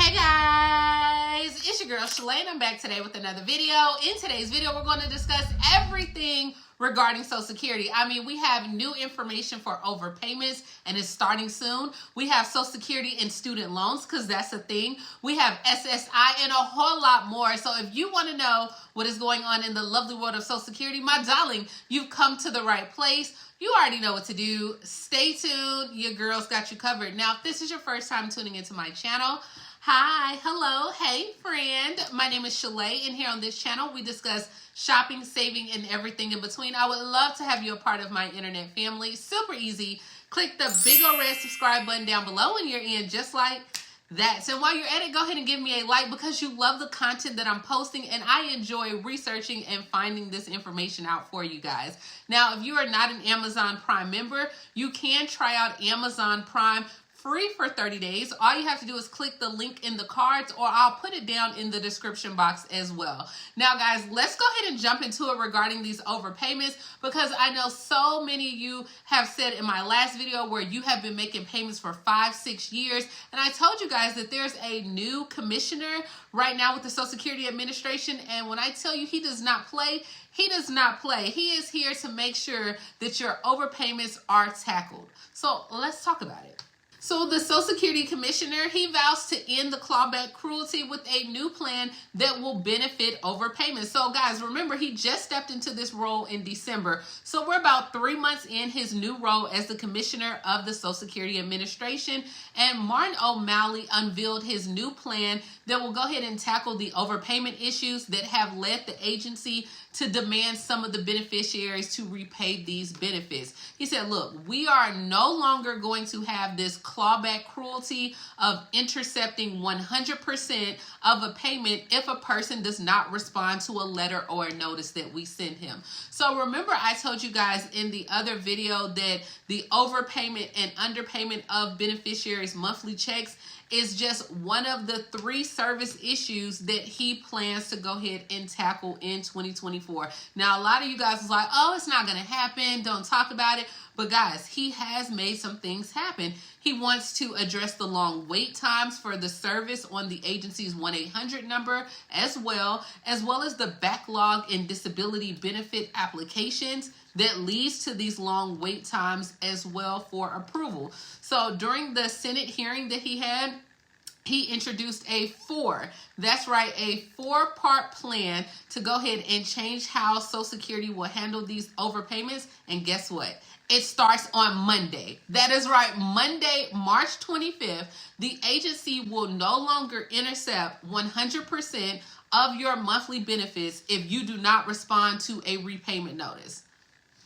Hey guys, it's your girl Shalae and I'm back today with another video. In today's video, we're going to discuss everything regarding Social Security. I mean, we have new information for overpayments and it's starting soon. We have Social Security and student loans because that's a thing. We have SSI and a whole lot more. So if you want to know what is going on in the lovely world of Social Security, my darling, you've come to the right place. You already know what to do. Stay tuned. Your girl's got you covered. Now, if this is your first time tuning into my channel, hi, hello, hey friend. My name is Shalae, and here on this channel, we discuss shopping, saving, and everything in between. I would love to have you a part of my internet family. Super easy. Click the big old red subscribe button down below and you're in just like that. So while you're at it, go ahead and give me a like because you love the content that I'm posting and I enjoy researching and finding this information out for you guys. Now, if you are not an Amazon Prime member, you can try out Amazon Prime free for 30 days. All you have to do is click the link in the cards or I'll put it down in the description box as well. Now guys, let's go ahead and jump into it regarding these overpayments because I know so many of you have said in my last video where you have been making payments for 5-6 years, and I told you guys that there's a new commissioner right now with the Social Security Administration, and when I tell you he does not play, he does not play. He is here to make sure that your overpayments are tackled. So let's talk about it. So the Social Security Commissioner, he vows to end the clawback cruelty with a new plan that will benefit overpayments. So guys, remember he just stepped into this role in December. So we're about 3 months in his new role as the Commissioner of the Social Security Administration. And Martin O'Malley unveiled his new plan that will go ahead and tackle the overpayment issues that have led the agency to demand some of the beneficiaries to repay these benefits. He said, look, we are no longer going to have this clawback cruelty of intercepting 100% of a payment if a person does not respond to a letter or a notice that we send him. So remember I told you guys in the other video that the overpayment and underpayment of beneficiaries' monthly checks is just one of the 3 service issues that he plans to go ahead and tackle in 2024. Now, a lot of you guys is like, oh, it's not going to happen. Don't talk about it. But guys, he has made some things happen. He wants to address the long wait times for the service on the agency's 1-800 number as well as the backlog in disability benefit applications that leads to these long wait times as well for approval. So during the Senate hearing that he had, he introduced a 4-part plan to go ahead and change how Social Security will handle these overpayments. And guess what? It starts on Monday. That is right, Monday, March 25th, the agency will no longer intercept 100% of your monthly benefits if you do not respond to a repayment notice.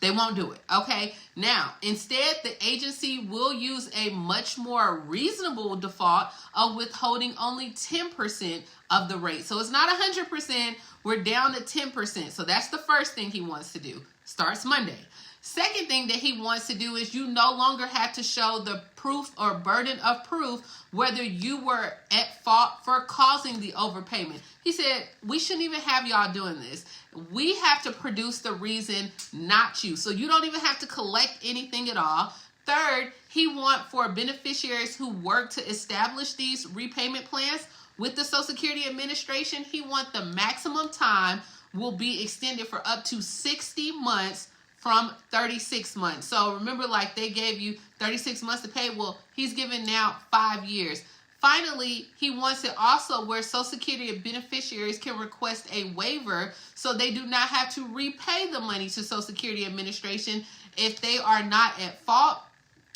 They won't do it, okay? Now, instead, the agency will use a much more reasonable default of withholding only 10% of the rate. So it's not 100%, we're down to 10%. So that's the first thing he wants to do. Starts Monday. Second thing that he wants to do is you no longer have to show the proof or burden of proof whether you were at fault for causing the overpayment. He said, we shouldn't even have y'all doing this. We have to produce the reason, not you. So you don't even have to collect anything at all. Third, he wants for beneficiaries who work to establish these repayment plans with the Social Security Administration, he wants the maximum time will be extended for up to 60 months from 36 months. So remember, like they gave you 36 months to pay. Well, he's given now 5 years. Finally, he wants it also where Social Security beneficiaries can request a waiver so they do not have to repay the money to Social Security Administration if they are not at fault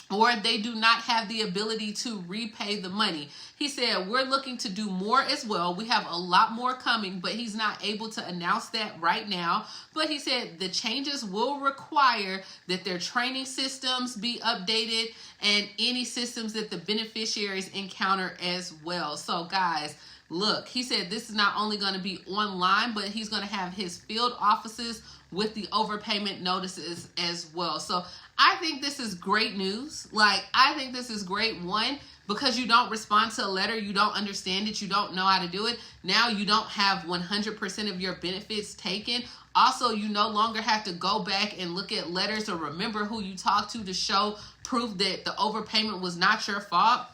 or they do not have the ability to repay the money. He said, we're looking to do more as well. We have a lot more coming, but he's not able to announce that right now. But he said the changes will require that their training systems be updated and any systems that the beneficiaries encounter as well. So guys, look, he said this is not only going to be online, but he's going to have his field offices with the overpayment notices as well. So I think this is great news. I think this is great. One, because you don't respond to a letter, you don't understand it, you don't know how to do it. Now you don't have 100% of your benefits taken. Also, you no longer have to go back and look at letters or remember who you talked to show proof that the overpayment was not your fault.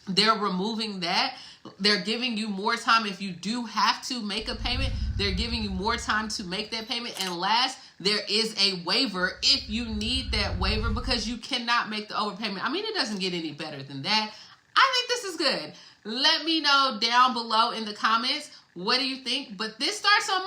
they're removing that. They're giving you more time if you do have to make a payment. They're giving you more time to make that payment. And last, there is a waiver if you need that waiver because you cannot make the overpayment. I mean, it doesn't get any better than that. I think this is good. Let me know down below in the comments, what do you think? But this starts on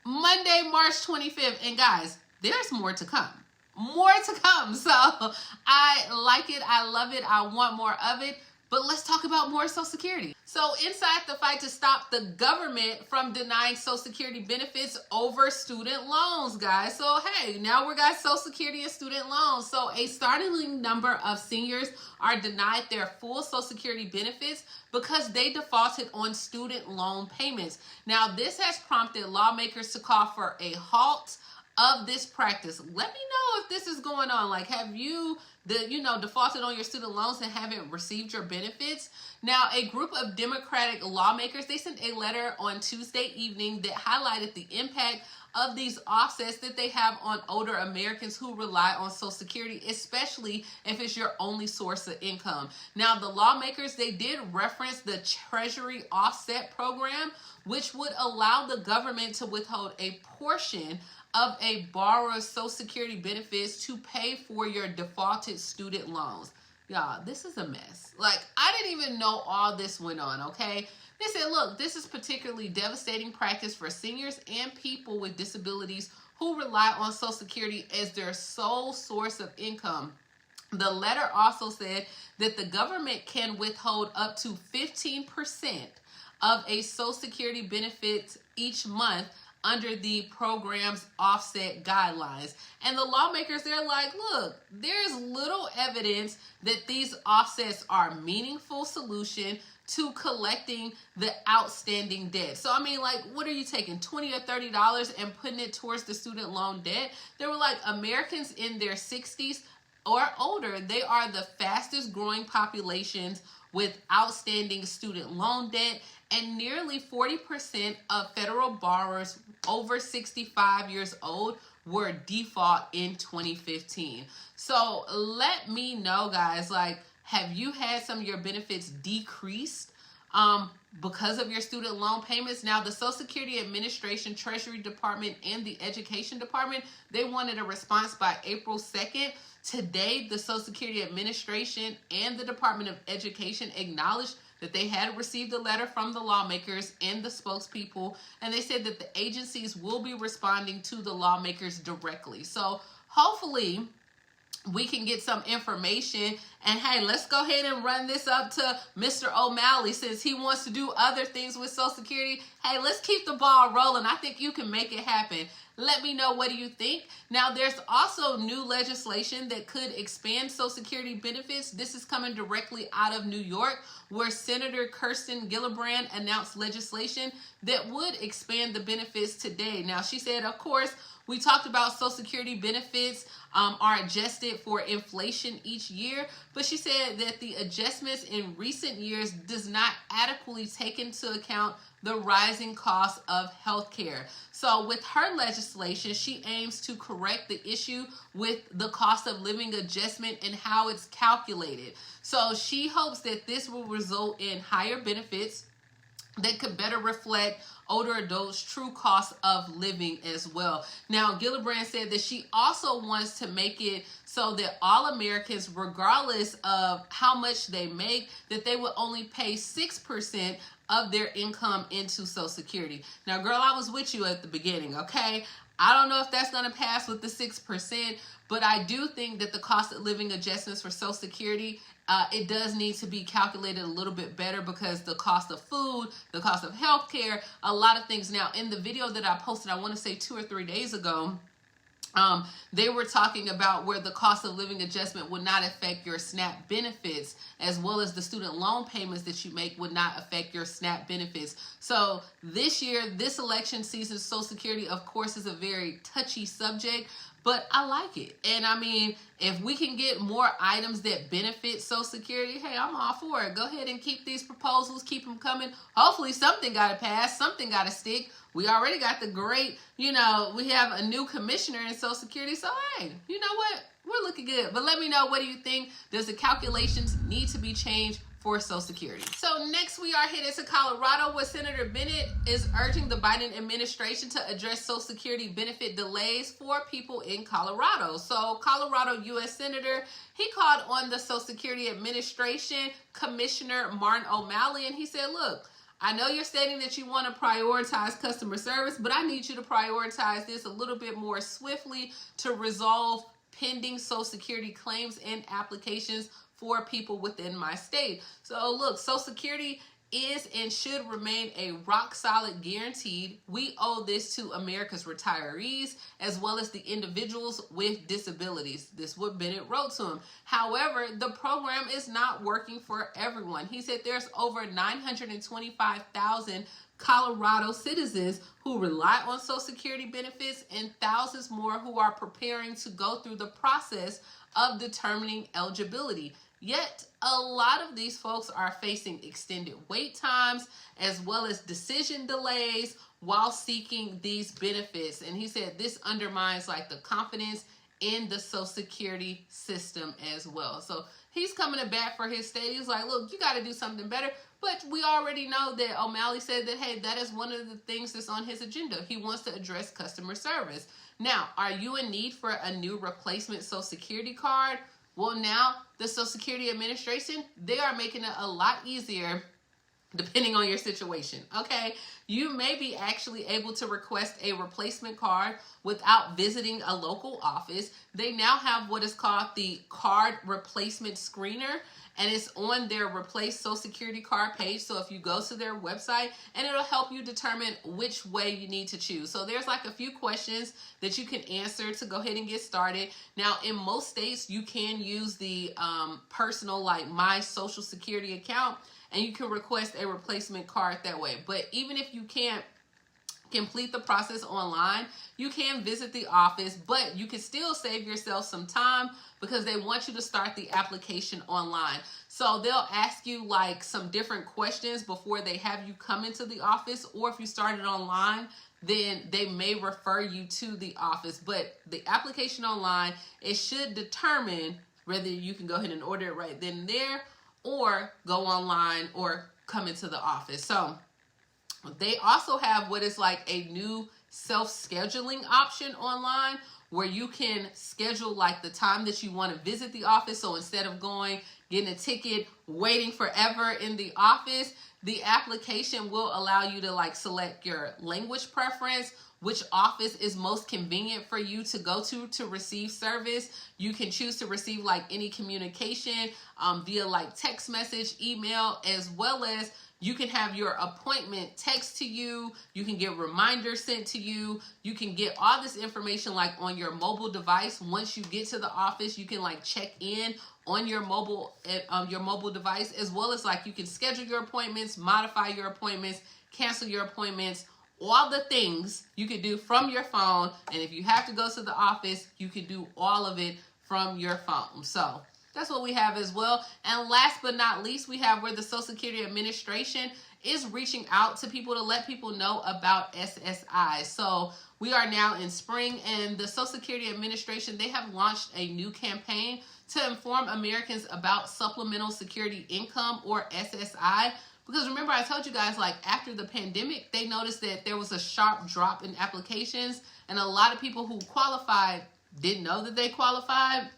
Monday, March 25th. And guys, there's more to come. More to come. So I like it. I love it. I want more of it. But let's talk about more Social Security. So inside the fight to stop the government from denying Social Security benefits over student loans, guys. So, hey, now we got Social Security and student loans. So a startling number of seniors are denied their full Social Security benefits because they defaulted on student loan payments. Now, this has prompted lawmakers to call for a halt of this practice. Let me know if this is going on. Like, have you defaulted on your student loans and haven't received your benefits? Now, a group of Democratic lawmakers, they sent a letter on Tuesday evening that highlighted the impact of these offsets that they have on older Americans who rely on Social Security, especially if it's your only source of income. Now, the lawmakers, they did reference the Treasury Offset Program, which would allow the government to withhold a portion of a borrower's Social Security benefits to pay for your defaulted student loans. Y'all, this is a mess. Like, I didn't even know all this went on, okay? They said, look, this is particularly devastating practice for seniors and people with disabilities who rely on Social Security as their sole source of income. The letter also said that the government can withhold up to 15% of a Social Security benefit each month under the program's offset guidelines. And the lawmakers, they're like, look, there's little evidence that these offsets are a meaningful solution to collecting the outstanding debt. So, I mean, like, what are you taking, $20 or $30 and putting it towards the student loan debt? They were like, Americans in their 60s or older, they are the fastest growing populations with outstanding student loan debt, and nearly 40% of federal borrowers over 65 years old were default in 2015. So let me know, guys, like, have you had some of your benefits decreased because of your student loan payments? Now, the Social Security Administration, Treasury Department, and the Education Department, they wanted a response by April 2nd. Today, the Social Security Administration and the Department of Education acknowledged that they had received a letter from the lawmakers and the spokespeople, and they said that the agencies will be responding to the lawmakers directly. So hopefully we can get some information, and hey, let's go ahead and run this up to Mr. O'Malley since he wants to do other things with Social Security. Hey, let's keep the ball rolling. I think you can make it happen. Let me know, what do you think? Now, there's also new legislation that could expand Social Security benefits. This is coming directly out of New York, where Senator Kirsten Gillibrand announced legislation that would expand the benefits today. Now, she said, of course, we talked about Social Security benefits are adjusted for inflation each year, but she said that the adjustments in recent years does not adequately take into account the rising cost of healthcare. So with her legislation, she aims to correct the issue with the cost of living adjustment and how it's calculated. So she hopes that this will result in higher benefits that could better reflect older adults' true cost of living as well. Now, Gillibrand said that she also wants to make it so that all Americans, regardless of how much they make, that they will only pay 6% of their income into Social Security. Now, girl, I was with you at the beginning, okay? I don't know if that's going to pass with the 6%, but I do think that the cost of living adjustments for Social Security, it does need to be calculated a little bit better because the cost of food, the cost of healthcare, a lot of things. Now, in the video that I posted, I want to say 2 or 3 days ago, they were talking about where the cost of living adjustment would not affect your SNAP benefits, as well as the student loan payments that you make would not affect your SNAP benefits. So this year, this election season, Social Security, of course, is a very touchy subject, but I like it. And I mean, if we can get more items that benefit Social Security, hey, I'm all for it. Go ahead and keep these proposals, keep them coming. Hopefully something got to pass, something got to stick. We already got the great, we have a new commissioner in Social Security. So, hey, you know what? We're looking good. But let me know, what do you think? Does the calculations need to be changed for Social Security. So next we are headed to Colorado, where Senator Bennett is urging the Biden administration to address Social Security benefit delays for people in Colorado. So Colorado U.S. Senator, he called on the Social Security Administration Commissioner Martin O'Malley, and he said, look, I know you're stating that you want to prioritize customer service, but I need you to prioritize this a little bit more swiftly to resolve pending Social Security claims and applications for people within my state. So look, Social Security is and should remain a rock solid guaranteed. We owe this to America's retirees as well as the individuals with disabilities. This is what Bennett wrote to him. However, the program is not working for everyone. He said there's over 925,000 Colorado citizens who rely on Social Security benefits and thousands more who are preparing to go through the process of determining eligibility. Yet, a lot of these folks are facing extended wait times as well as decision delays while seeking these benefits. And he said this undermines like the confidence in the Social Security system as well. So he's coming to bat for his state. He's like, look, you got to do something better. But we already know that O'Malley said that, hey, that is one of the things that's on his agenda. He wants to address customer service. Now, are you in need for a new replacement Social Security card? Well, now the Social Security Administration, they are making it a lot easier depending on your situation, okay? You may be actually able to request a replacement card without visiting a local office. They now have what is called the Card Replacement Screener, and it's on their Replace Social Security Card page. So if you go to their website, and it'll help you determine which way you need to choose. So there's like a few questions that you can answer to go ahead and get started. Now, in most states, you can use the personal, like My Social Security account, and you can request a replacement card that way. But even if you can't complete the process online, you can visit the office, but you can still save yourself some time because they want you to start the application online. So they'll ask you like some different questions before they have you come into the office, or if you started online, then they may refer you to the office. But the application online, it should determine whether you can go ahead and order it right then and there, or go online or come into the office. So they also have what is like a new self-scheduling option online where you can schedule like the time that you want to visit the office. So instead of going, getting a ticket, waiting forever in the office, the application will allow you to like select your language preference, which office is most convenient for you to go to receive service. You can choose to receive like any communication via like text message, email, as well as you can have your appointment text to you. You can get reminders sent to you. You can get all this information like on your mobile device. Once you get to the office, you can like check in on your mobile device, as well as like you can schedule your appointments, modify your appointments, cancel your appointments, all the things you could do from your phone. And if you have to go to the office, you can do all of it from your phone. So that's what we have as well. And last but not least, we have where the Social Security Administration is reaching out to people to let people know about SSI. So we are now in spring, and the Social Security Administration, they have launched a new campaign to inform Americans about supplemental security income, or SSI. Because remember, I told you guys, like after the pandemic, they noticed that there was a sharp drop in applications, and a lot of people who qualified didn't know that they qualified,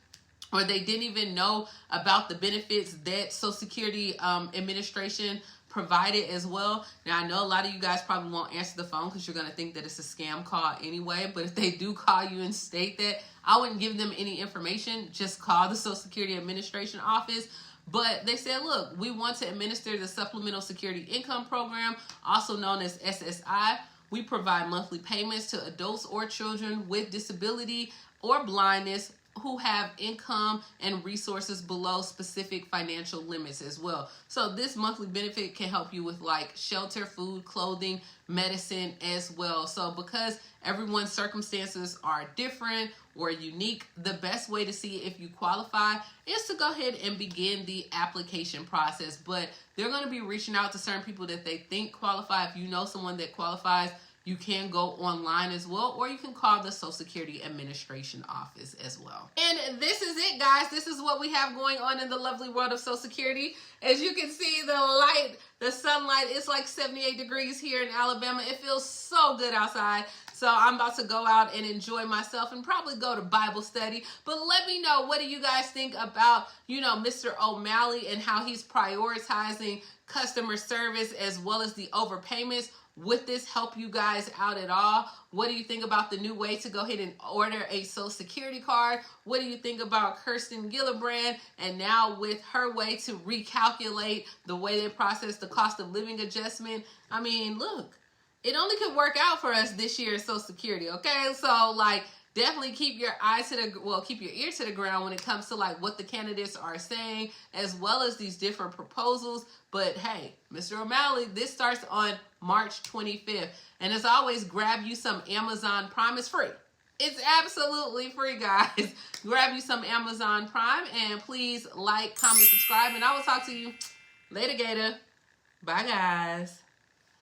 or they didn't even know about the benefits that Social Security Administration provided as well. Now, I know a lot of you guys probably won't answer the phone because you're going to think that it's a scam call anyway, but if they do call you and state that, I wouldn't give them any information. Just call the Social Security Administration office. But they said, look, we want to administer the Supplemental Security Income Program, also known as SSI. We provide monthly payments to adults or children with disability or blindness who have income and resources below specific financial limits as well. So this monthly benefit can help you with like shelter, food, clothing, medicine as well. So because everyone's circumstances are different or unique, the best way to see if you qualify is to go ahead and begin the application process. But they're going to be reaching out to certain people that they think qualify. If you know someone that qualifies, You can go online as well, or you can call the Social Security Administration office as well. And this is it, guys. This is what we have going on in the lovely world of Social Security. As you can see, the sunlight, it's like 78 degrees here in Alabama. It feels so good outside. So I'm about to go out and enjoy myself and probably go to Bible study. But let me know, what do you guys think about, Mr. O'Malley and how he's prioritizing customer service as well as the overpayments? Would this help you guys out at all? What do you think about the new way to go ahead and order a Social Security card? What do you think about Kirsten Gillibrand and now with her way to recalculate the way they process the cost of living adjustment? I mean, look, it only could work out for us this year in Social Security, okay? So, definitely keep your keep your ear to the ground when it comes to what the candidates are saying, as well as these different proposals. But hey, Mr. O'Malley, this starts on March 25th. And as always, grab you some Amazon Prime. It's free. It's absolutely free, guys. Grab you some Amazon Prime and please like, comment, subscribe, and I will talk to you later, Gator. Bye, guys.